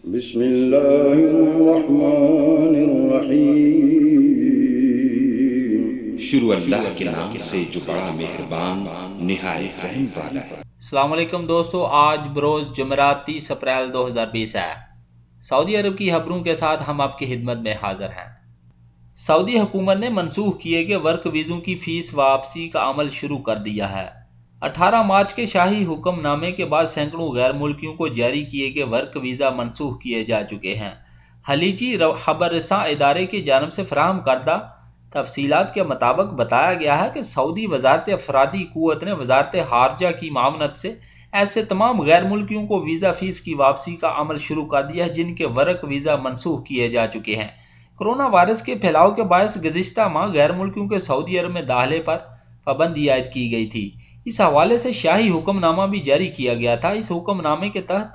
بسم اللہ الرحمن الرحیم۔ شروع اللہ کے نام سے جو بڑا مہربان نہایت رحم والا ہے۔ السلام علیکم دوستو، آج بروز جمعرات 30 اپریل 2020 ہے۔ سعودی عرب کی خبروں کے ساتھ ہم آپ کی خدمت میں حاضر ہیں۔ سعودی حکومت نے منسوخ کیے گئے ورک ویزوں کی فیس واپسی کا عمل شروع کر دیا ہے۔ 18 مارچ کے شاہی حکم نامے کے بعد سینکڑوں غیر ملکیوں کو جاری کیے گئے ورک ویزا منسوخ کیے جا چکے ہیں۔ خلیجی خبر رساں ادارے کی جانب سے فراہم کردہ تفصیلات کے مطابق بتایا گیا ہے کہ سعودی وزارت افرادی قوت نے وزارت خارجہ کی معاونت سے ایسے تمام غیر ملکیوں کو ویزا فیس کی واپسی کا عمل شروع کر دیا ہے جن کے ورک ویزا منسوخ کیے جا چکے ہیں۔ کرونا وائرس کے پھیلاؤ کے باعث گزشتہ ماہ غیر ملکیوں کے سعودی عرب میں داخلے پر پابندی عائد کی گئی تھی۔ اس حوالے سے شاہی حکم نامہ بھی جاری کیا گیا تھا۔ اس حکم نامے کے تحت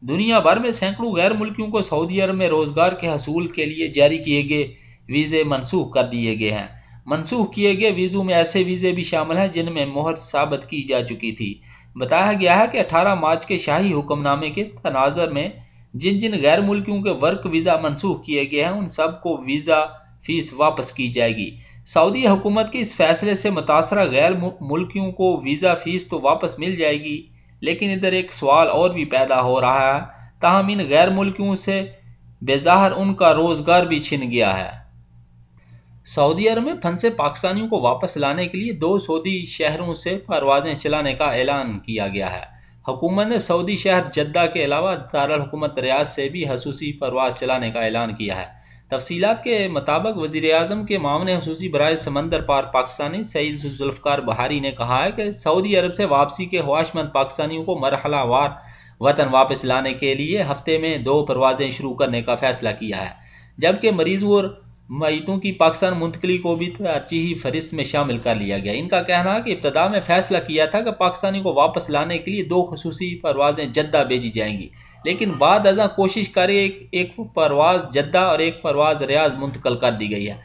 دنیا بھر میں سینکڑوں غیر ملکیوں کو سعودی عرب میں روزگار کے حصول کے لیے جاری کیے گئے ویزے منسوخ کر دیے گئے ہیں۔ منسوخ کیے گئے ویزوں میں ایسے ویزے بھی شامل ہیں جن میں مہر ثابت کی جا چکی تھی۔ بتایا گیا ہے کہ 18 مارچ کے شاہی حکم نامے کے تناظر میں جن غیر ملکیوں کے ورک ویزا منسوخ کیے گئے ہیں ان سب کو ویزا فیس واپس کی جائے گی۔ سعودی حکومت کے اس فیصلے سے متاثرہ غیر ملکیوں کو ویزا فیس تو واپس مل جائے گی، لیکن ادھر ایک سوال اور بھی پیدا ہو رہا ہے، تاہم ان غیر ملکیوں سے بظاہر ان کا روزگار بھی چھن گیا ہے۔ سعودی عرب میں پھنسے پاکستانیوں کو واپس لانے کے لیے 2 سعودی شہروں سے پروازیں چلانے کا اعلان کیا گیا ہے۔ حکومت نے سعودی شہر جدہ کے علاوہ دارالحکومت ریاض سے بھی خصوصی پرواز چلانے کا اعلان کیا ہے۔ تفصیلات کے مطابق وزیر اعظم کے معاون خصوصی برائے سمندر پار پاکستانی سعید ذوالفقار بہاری نے کہا ہے کہ سعودی عرب سے واپسی کے خواہشمند پاکستانیوں کو مرحلہ وار وطن واپس لانے کے لیے ہفتے میں 2 پروازیں شروع کرنے کا فیصلہ کیا ہے، جبکہ مریضوں اور میتوں کی پاکستان منتقلی کو بھی ترجیحی فہرست میں شامل کر لیا گیا۔ ان کا کہنا ہے کہ ابتدا میں فیصلہ کیا تھا کہ پاکستانی کو واپس لانے کے لیے 2 خصوصی پروازیں جدہ بھیجی جائیں گی، لیکن بعد ازاں کوشش کر ایک پرواز جدہ اور ایک پرواز ریاض منتقل کر دی گئی ہے۔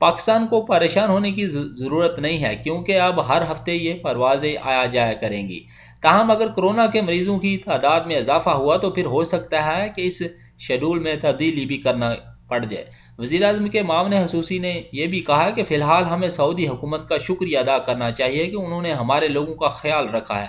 پاکستان کو پریشان ہونے کی ضرورت نہیں ہے کیونکہ اب ہر ہفتے یہ پروازیں آیا جایا کریں گی۔ تاہم اگر کورونا کے مریضوں کی تعداد میں اضافہ ہوا تو پھر ہو سکتا ہے کہ اس شیڈول میں تبدیلی بھی کرنا پڑ جائے۔ وزیر اعظم کے معاون خصوصی نے یہ بھی کہا کہ فی الحال ہمیں سعودی حکومت کا شکریہ ادا کرنا چاہیے کہ انہوں نے ہمارے لوگوں کا خیال رکھا ہے۔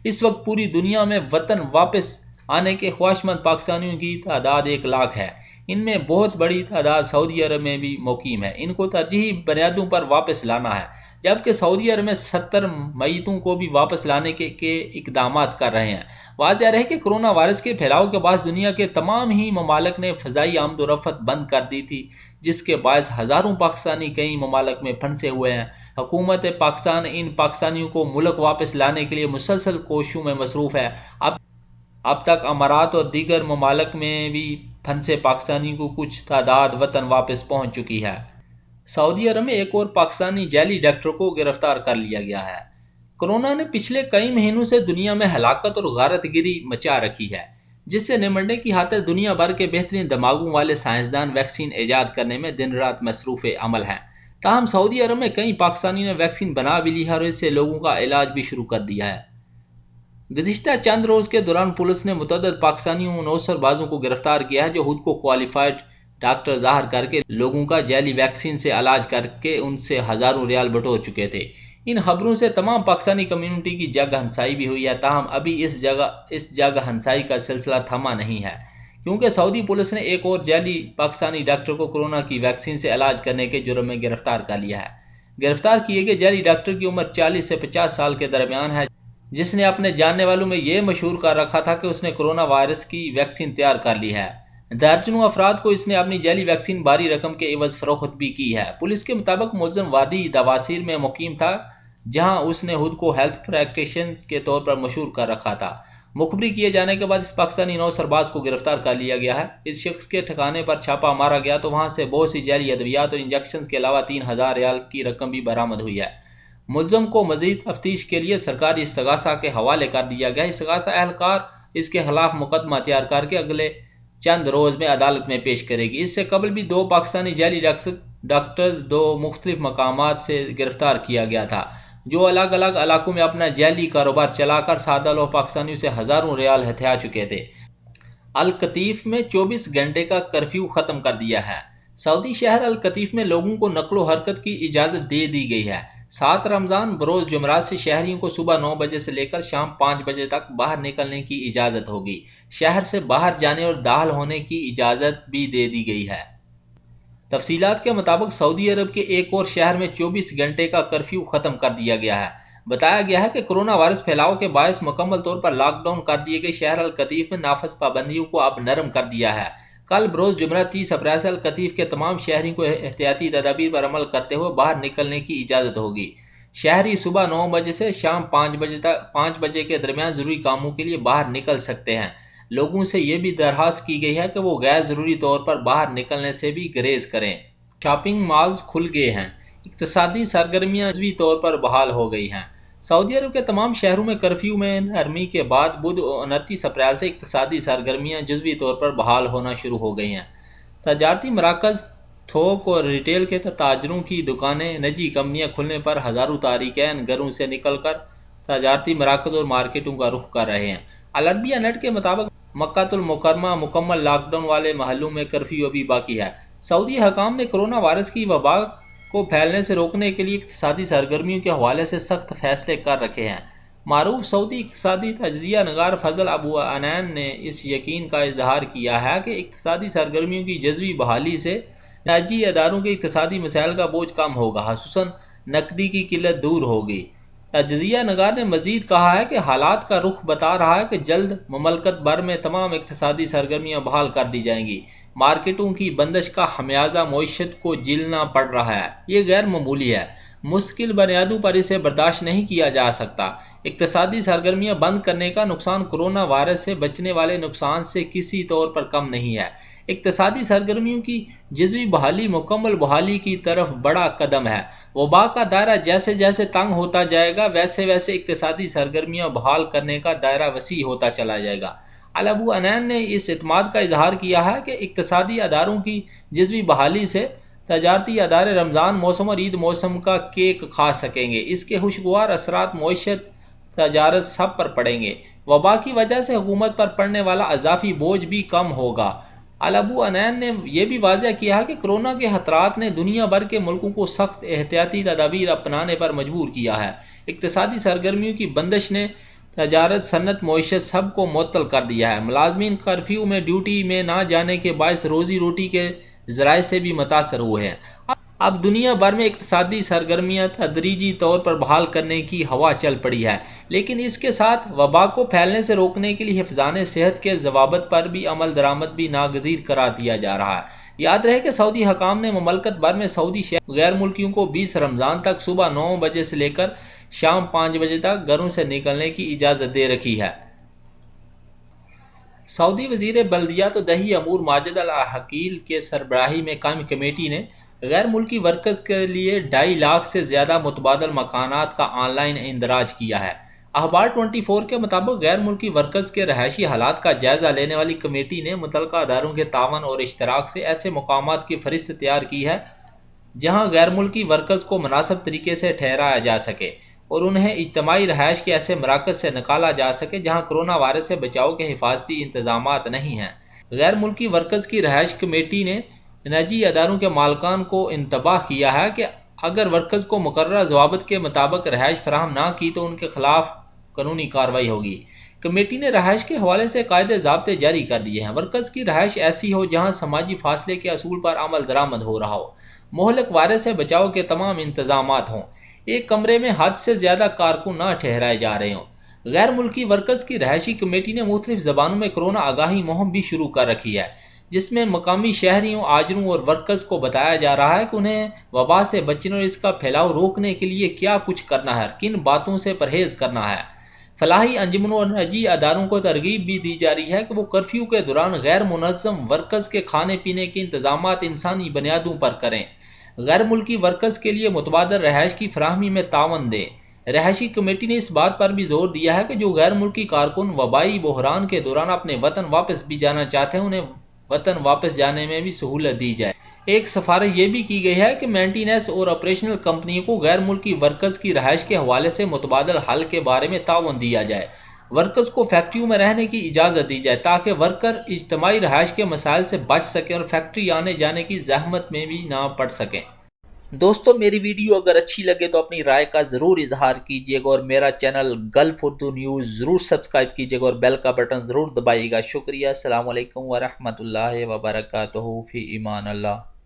اس وقت پوری دنیا میں وطن واپس آنے کے خواہشمند پاکستانیوں کی تعداد 1 لاکھ ہے۔ ان میں بہت بڑی تعداد سعودی عرب میں بھی مقیم ہے۔ ان کو ترجیحی بنیادوں پر واپس لانا ہے، جبکہ سعودی عرب میں 70 میتوں کو بھی واپس لانے کے اقدامات کر رہے ہیں۔ واضح رہے کہ کرونا وائرس کے پھیلاؤ کے بعد دنیا کے تمام ہی ممالک نے فضائی آمد و رفت بند کر دی تھی، جس کے باعث ہزاروں پاکستانی کئی ممالک میں پھنسے ہوئے ہیں۔ حکومت پاکستان ان پاکستانیوں کو ملک واپس لانے کے لیے مسلسل کوششوں میں مصروف ہے۔ اب تک امارات اور دیگر ممالک میں بھی پھنسے پاکستانیوں کو کچھ تعداد وطن واپس پہنچ چکی ہے۔ سعودی عرب میں ایک اور پاکستانی جعلی ڈاکٹر کو گرفتار کر لیا گیا ہے۔ کورونا نے پچھلے کئی مہینوں سے دنیا میں ہلاکت اور غارت گری مچا رکھی ہے، جس سے نمٹنے کی خاطر دنیا بھر کے بہترین دماغوں والے سائنسدان ویکسین ایجاد کرنے میں دن رات مصروف عمل ہیں۔ تاہم سعودی عرب میں کئی پاکستانیوں نے ویکسین بنا بھی لی ہے اور اس سے لوگوں کا علاج بھی شروع کر دیا ہے۔ گزشتہ چند روز کے دوران پولیس نے متعدد پاکستانیوں و نوسر بازوں کو گرفتار کیا ہے جو خود کو کوالیفائڈ ڈاکٹر ظاہر کر کے لوگوں کا جعلی ویکسین سے علاج کر کے ان سے ہزاروں ریال بٹور چکے تھے۔ ان خبروں سے تمام پاکستانی کمیونٹی کی جگ ہنسائی بھی ہوئی ہے، تاہم ابھی اس جگ ہنسائی کا سلسلہ تھما نہیں ہے، کیونکہ سعودی پولیس نے ایک اور جعلی پاکستانی ڈاکٹر کو کورونا کی ویکسین سے علاج کرنے کے جرم میں گرفتار کر لیا ہے۔ گرفتار کیے گئے جعلی ڈاکٹر کی عمر 40 سے 50 سال کے درمیان ہے، جس نے اپنے جاننے والوں میں یہ مشہور کر رکھا تھا کہ اس نے کورونا وائرس کی ویکسین تیار کر لی ہے۔ درجنوں افراد کو اس نے اپنی جعلی ویکسین بھاری رقم کے عوض فروخت بھی کی ہے۔ پولیس کے مطابق ملزم وادی دواسیر میں مقیم تھا، جہاں اس نے خود کو ہیلتھ پریکٹیشنر کے طور پر مشہور کر رکھا تھا۔ مخبری کیے جانے کے بعد اس پاکستانی نوسرباز کو گرفتار کر لیا گیا ہے۔ اس شخص کے ٹھکانے پر چھاپا مارا گیا تو وہاں سے بہت سی جعلی ادویات اور انجیکشنز کے علاوہ 3000 ریال کی رقم بھی برآمد ہوئی ہے۔ ملزم کو مزید تفتیش کے لیے سرکاری استغاثہ کے حوالے کر دیا گیا۔ استغاثہ اہلکار اس کے خلاف مقدمہ تیار کر کے اگلے چند روز میں عدالت میں پیش کرے گی۔ اس سے قبل بھی 2 پاکستانی جعلی ڈاکٹرز 2 مختلف مقامات سے گرفتار کیا گیا تھا، جو الگ الگ علاقوں میں اپنا جعلی کاروبار چلا کر سادہ لوگ پاکستانیوں سے ہزاروں ریال ہتھیا چکے تھے۔ القطیف میں 24 گھنٹے کا کرفیو ختم کر دیا ہے۔ سعودی شہر القطیف میں لوگوں کو نقل و حرکت کی اجازت دے دی گئی ہے۔ 7 رمضان بروز جمعرات سے شہریوں کو صبح 9 بجے سے لے کر شام 5 بجے تک باہر نکلنے کی اجازت ہوگی۔ شہر سے باہر جانے اور داخل ہونے کی اجازت بھی دے دی گئی ہے۔ تفصیلات کے مطابق سعودی عرب کے ایک اور شہر میں 24 گھنٹے کا کرفیو ختم کر دیا گیا ہے۔ بتایا گیا ہے کہ کرونا وائرس پھیلاؤ کے باعث مکمل طور پر لاک ڈاؤن کر دیے گئے شہر القطیف میں نافذ پابندیوں کو اب نرم کر دیا ہے۔ کل بروز جمعہ 30 اپریل سے القطیف کے تمام شہریوں کو احتیاطی تدابیر پر عمل کرتے ہوئے باہر نکلنے کی اجازت ہوگی۔ شہری صبح 9 بجے سے شام 5 بجے کے درمیان ضروری کاموں کے لیے باہر نکل سکتے ہیں۔ لوگوں سے یہ بھی درخواست کی گئی ہے کہ وہ غیر ضروری طور پر باہر نکلنے سے بھی گریز کریں۔ شاپنگ مالز کھل گئے ہیں۔ اقتصادی سرگرمیاں جزوی طور پر بحال ہو گئی ہیں۔ سعودی عرب کے تمام شہروں میں کرفیو میں نرمی کے بعد بدھ 29 اپریل سے اقتصادی سرگرمیاں جزوی طور پر بحال ہونا شروع ہو گئی ہیں۔ تجارتی مراکز، تھوک اور ریٹیل کے تاجروں کی دکانیں، نجی کمپنیاں کھلنے پر ہزاروں تارکین گھروں سے نکل کر تجارتی مراکز اور مارکیٹوں کا رخ کر رہے ہیں۔ العربیہ نیٹ کے مطابق مکہ المکرمہ مکمل لاک ڈاؤن والے محلوں میں کرفیو ابھی باقی ہے۔ سعودی حکام نے کرونا وائرس کی وبا کو پھیلنے سے روکنے کے لیے اقتصادی سرگرمیوں کے حوالے سے سخت فیصلے کر رکھے ہیں۔ معروف سعودی اقتصادی تجزیہ نگار فضل ابو عنین نے اس یقین کا اظہار کیا ہے کہ اقتصادی سرگرمیوں کی جزوی بحالی سے نجی اداروں کے اقتصادی مسائل کا بوجھ کم ہوگا، خصوصاً نقدی کی قلت دور ہوگی۔ تجزیہ نگار نے مزید کہا ہے کہ حالات کا رخ بتا رہا ہے کہ جلد مملکت بھر میں تمام اقتصادی سرگرمیاں بحال کر دی جائیں گی۔ مارکیٹوں کی بندش کا خمیازہ معیشت کو جھیلنا پڑ رہا ہے۔ یہ غیر معمولی ہے۔ مستقل بنیادوں پر اسے برداشت نہیں کیا جا سکتا۔ اقتصادی سرگرمیاں بند کرنے کا نقصان کرونا وائرس سے بچنے والے نقصان سے کسی طور پر کم نہیں ہے۔ اقتصادی سرگرمیوں کی جزوی بحالی مکمل بحالی کی طرف بڑا قدم ہے۔ وبا کا دائرہ جیسے جیسے تنگ ہوتا جائے گا ویسے ویسے اقتصادی سرگرمیاں بحال کرنے کا دائرہ وسیع ہوتا چلا جائے گا۔ ابو عنین نے اس اعتماد کا اظہار کیا ہے کہ اقتصادی اداروں کی جزوی بحالی سے تجارتی ادارے رمضان موسم اور عید موسم کا کیک کھا سکیں گے۔ اس کے خوشگوار اثرات معیشت، تجارت سب پر پڑیں گے۔ وبا کی وجہ سے حکومت پر پڑنے والا اضافی بوجھ بھی کم ہوگا۔ ابو عنین نے یہ بھی واضح کیا کہ کرونا کے خطرات نے دنیا بھر کے ملکوں کو سخت احتیاطی تدابیر اپنانے پر مجبور کیا ہے۔ اقتصادی سرگرمیوں کی بندش نے تجارت، صنعت، معیشت سب کو معطل کر دیا ہے۔ ملازمین کرفیو میں ڈیوٹی میں نہ جانے کے باعث روزی روٹی کے ذرائع سے بھی متاثر ہوئے ہیں۔ اب دنیا بھر میں اقتصادی سرگرمیاں تدریجی طور پر بحال کرنے کی ہوا چل پڑی ہے، لیکن اس کے ساتھ وبا کو پھیلنے سے روکنے کے لیے حفظان صحت کے ضوابط پر بھی عمل درآمد بھی ناگزیر قرار دیا جا رہا ہے۔ یاد رہے کہ سعودی حکام نے مملکت بھر میں سعودی شہری غیر ملکیوں کو 20 رمضان تک صبح 9 بجے سے لے کر شام 5 بجے تک گھروں سے نکلنے کی اجازت دے رکھی ہے۔ سعودی وزیر بلدیات و دیہی امور ماجد العقیل کے سربراہی میں قائم کمیٹی نے غیر ملکی ورکرز کے لیے 2.5 لاکھ سے زیادہ متبادل مکانات کا آن لائن اندراج کیا ہے۔ اخبار 24 کے مطابق غیر ملکی ورکرز کے رہائشی حالات کا جائزہ لینے والی کمیٹی نے متعلقہ اداروں کے تعاون اور اشتراک سے ایسے مقامات کی فہرست تیار کی ہے جہاں غیر ملکی ورکرز کو مناسب طریقے سے ٹھہرایا جا سکے اور انہیں اجتماعی رہائش کے ایسے مراکز سے نکالا جا سکے جہاں کرونا وائرس سے بچاؤ کے حفاظتی انتظامات نہیں ہیں۔ غیر ملکی ورکرز کی رہائش کمیٹی نے نجی اداروں کے مالکان کو انتباہ کیا ہے کہ اگر ورکرز کو مقررہ ضوابط کے مطابق رہائش فراہم نہ کی تو ان کے خلاف قانونی کارروائی ہوگی۔ کمیٹی نے رہائش کے حوالے سے قاعدے ضابطے جاری کر دیے ہیں۔ ورکرز کی رہائش ایسی ہو جہاں سماجی فاصلے کے اصول پر عمل درآمد ہو رہا ہو، مہلک وائرس سے بچاؤ کے تمام انتظامات ہوں، ایک کمرے میں حد سے زیادہ کارکن نہ ٹھہرائے جا رہے ہوں۔ غیر ملکی ورکرز کی رہائشی کمیٹی نے مختلف زبانوں میں کرونا آگاہی مہم بھی شروع کر رکھی ہے، جس میں مقامی شہریوں، آجروں اور ورکرز کو بتایا جا رہا ہے کہ انہیں وبا سے بچنے اور اس کا پھیلاؤ روکنے کے لیے کیا کچھ کرنا ہے، کن باتوں سے پرہیز کرنا ہے۔ فلاحی انجمنوں اور نجی اداروں کو ترغیب بھی دی جا رہی ہے کہ وہ کرفیو کے دوران غیر منظم ورکرز کے کھانے پینے کے انتظامات انسانی بنیادوں پر کریں، غیر ملکی ورکرز کے لیے متبادل رہائش کی فراہمی میں تعاون دیں۔ رہائشی کمیٹی نے اس بات پر بھی زور دیا ہے کہ جو غیر ملکی کارکن وبائی بحران کے دوران اپنے وطن واپس بھی جانا چاہتے ہیں انہیں وطن واپس جانے میں بھی سہولت دی جائے۔ ایک سفارش یہ بھی کی گئی ہے کہ مینٹیننس اور آپریشنل کمپنیوں کو غیر ملکی ورکرز کی رہائش کے حوالے سے متبادل حل کے بارے میں تعاون دیا جائے۔ ورکرز کو فیکٹریوں میں رہنے کی اجازت دی جائے تاکہ ورکر اجتماعی رہائش کے مسائل سے بچ سکیں اور فیکٹری آنے جانے کی زحمت میں بھی نہ پڑ سکیں۔ دوستو میری ویڈیو اگر اچھی لگے تو اپنی رائے کا ضرور اظہار کیجیے گا اور میرا چینل گلف اردو نیوز ضرور سبسکرائب کیجیے گا اور بیل کا بٹن ضرور دبائیے گا۔ شکریہ، السلام علیکم ورحمۃ اللہ وبرکاتہ، فی امان اللہ۔